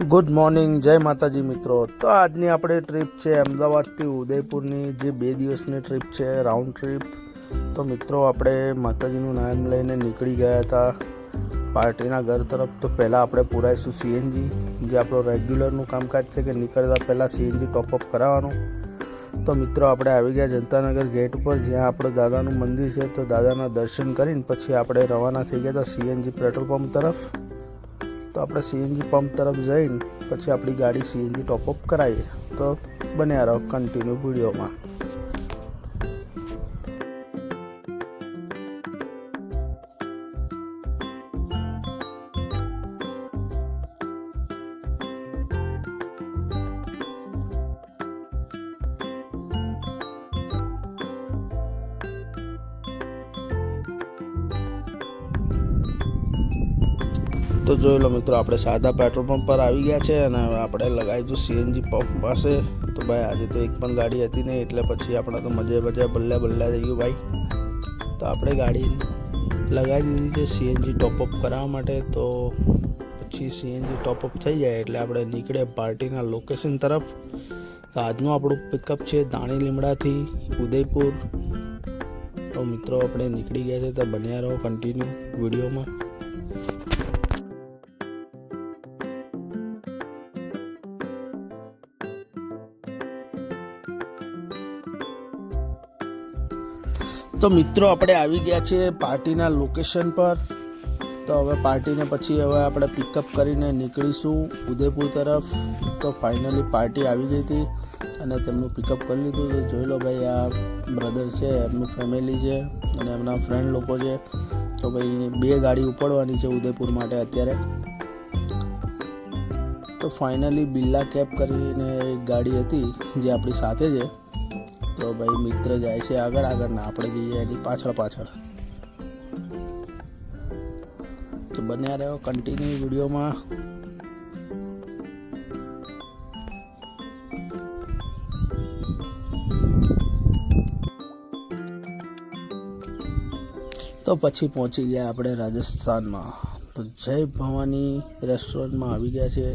Good morning, જય માતાજી મિત્રો. તો આજની આપણે ટ્રીપ છે અમદાવાદથી ઉદયપુરની, જે 2 દિવસની ટ્રીપ છે, રાઉન્ડ ટ્રીપ. તો મિત્રો આપણે માતાજીનું નામ લઈને નીકળી ગયા હતા પાર્ટીના ઘર તરફ. તો પહેલાં આપણે પુરાઈશું સીએનજી, જે આપણો રેગ્યુલરનું કામકાજ છે કે નીકળતા પહેલાં સીએનજી ટોપઅપ કરાવવાનું. તો મિત્રો આપણે આવી ગયા જનતાનગર ગેટ પર, જ્યાં આપણે દાદાનું મંદિર છે. તો દાદાના દર્શન કરીને પછી આપણે રવાના થઈ ગયા હતા સીએનજી પેટ્રોલ પંપ તરફ. તો આપણે સીએનજી પંપ તરફ જઈને પછી આપણી ગાડી સીએનજી ટોપઅપ કરાવીએ. તો બન્યા રહો કન્ટિન્યુ વિડીયોમાં. તો જોઈ લો મિત્રો, આપણે સાદા પેટ્રોલ પંપ પર આવી ગયા છે અને હવે આપણે લગાવીશું સીએનજી પંપ પાસે. તો ભાઈ આજે તો એક પણ ગાડી હતી નહીં, એટલે પછી આપણે તો મજે બલ્લા થઈ ગયું ભાઈ. તો આપણે ગાડી લગાવી દીધી છે સીએનજી ટોપઅપ કરાવવા માટે. તો પછી સીએનજી ટોપઅપ થઈ જાય એટલે આપણે નીકળે પાર્ટીના લોકેશન તરફ. તો આજનું આપણું પિકઅપ છે દાણી લીમડાથી ઉદયપુર. તો મિત્રો આપણે નીકળી ગયા છે, તો બન્યા રહો કન્ટિન્યુ વિડીયોમાં. તો મિત્રો આપણે આવી ગયા છીએ પાર્ટીના લોકેશન પર. તો હવે પાર્ટીને પછી હવે આપણે પિકઅપ કરીને નીકળીશું ઉદયપુર તરફ. તો ફાઇનલી પાર્ટી આવી ગઈ હતી અને તેમનું પિકઅપ કરી લીધું. તો જોઈ લો ભાઈ, આ બ્રધર છે, એમનું ફેમિલી છે અને એમના ફ્રેન્ડ લોકો છે. તો ભાઈ 2 ગાડી ઉપડવાની છે ઉદયપુર માટે અત્યારે. તો ફાઇનલી બિરલા કેબ કરીને એક ગાડી હતી જે આપણી સાથે છે. તો ભાઈ મિત્ર જાય છે આગળ ને આપણે જઈએ એની પાછળ. તો બન્યા રહ્યો કન્ટિન્યુ વિડીયોમાં. તો પછી પહોંચી ગયા આપણે રાજસ્થાનમાં. તો જય ભવાની રેસ્ટોરન્ટમાં આવી ગયા છે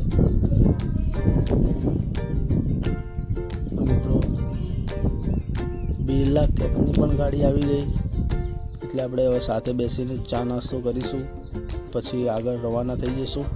મિત્રો. બિરલા કેબની પણ ગાડી આવી ગઈ, એટલે આપણે હવે સાથે બેસીને ચા નાસ્તો કરીશું, પછી આગળ રવાના થઈ જઈશું.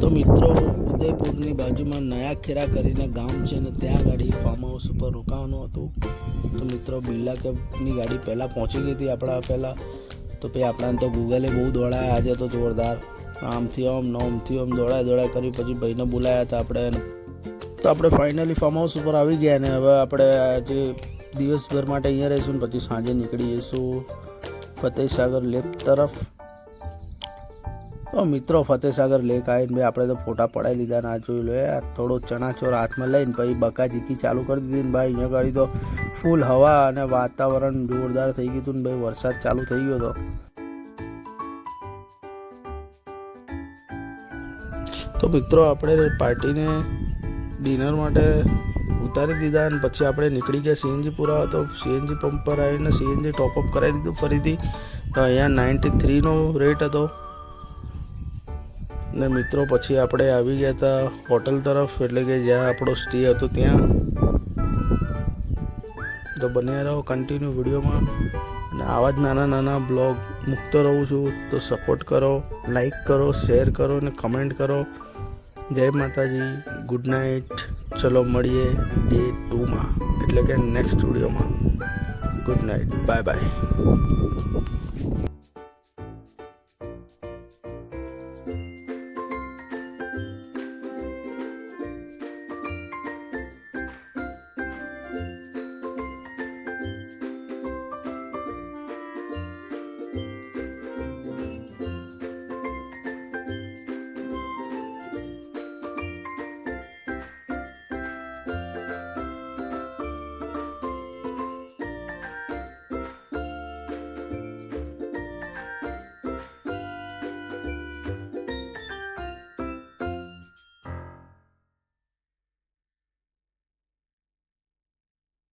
તો મિત્રો ઉદયપુરની બાજુમાં નયા ખેરા કરીને ગામ છે ને ત્યાં ગાડી ફાર્મ હાઉસ ઉપર રોકાવાનું હતું. તો મિત્રો બિરલા કેબની ગાડી પહેલાં પહોંચી ગઈ હતી આપણા પહેલાં. તો પછી આપણાને તો ગૂગલે બહુ દોડાયા આજે તો જોરદાર, આમથી આમ નોમથી આમ દોડાય કરી. પછી ભાઈને બોલાયા હતા આપણે. તો આપણે ફાઇનલી ફાર્મ હાઉસ ઉપર આવી ગયા ને હવે આપણે આજે દિવસભર માટે અહીંયા રહીશું ને પછી સાંજે નીકળી જઈશું ફતેહસાગર લેક તરફ. તો મિત્રો ફતેહસાગર લેક આવીને ભાઈ આપણે તો ફોટા પડાવી લીધા. ના જોઈ લો, થોડો ચણાચોર હાથમાં લઈને પછી બકાચીકી ચાલુ કરી દીધી ને ભાઈ. અહીંયા ગાડી તો ફૂલ હવા અને વાતાવરણ જોરદાર થઈ ગયું હતું ને ભાઈ, વરસાદ ચાલુ થઈ ગયો હતો. તો મિત્રો આપણે પાર્ટીને ડિનર માટે ઉતારી દીધા અને પછી આપણે નીકળી ગયા સીએનજી પુરાવા. તો સીએનજી પંપ પર આવીને સીએનજી ટોપઅપ કરાવી દીધું ફરીથી. તો અહીંયા 93નો રેટ હતો ને મિત્રો પછી આપણે આવી ગયા હતા હોટલ તરફ, એટલે કે જ્યાં આપણો સ્ટે હતો ત્યાં. તો બન્યા રહો કન્ટિન્યુ વિડીયોમાં અને આવા જ નાના બ્લોગ મૂકતો રહું છું. તો સપોર્ટ કરો, લાઈક કરો, શેર કરો અને કમેન્ટ કરો. જય માતાજી, ગુડ નાઇટ. ચલો મળીએ ડે 2માં, એટલે કે નેક્સ્ટ વિડીયોમાં. Good night, by.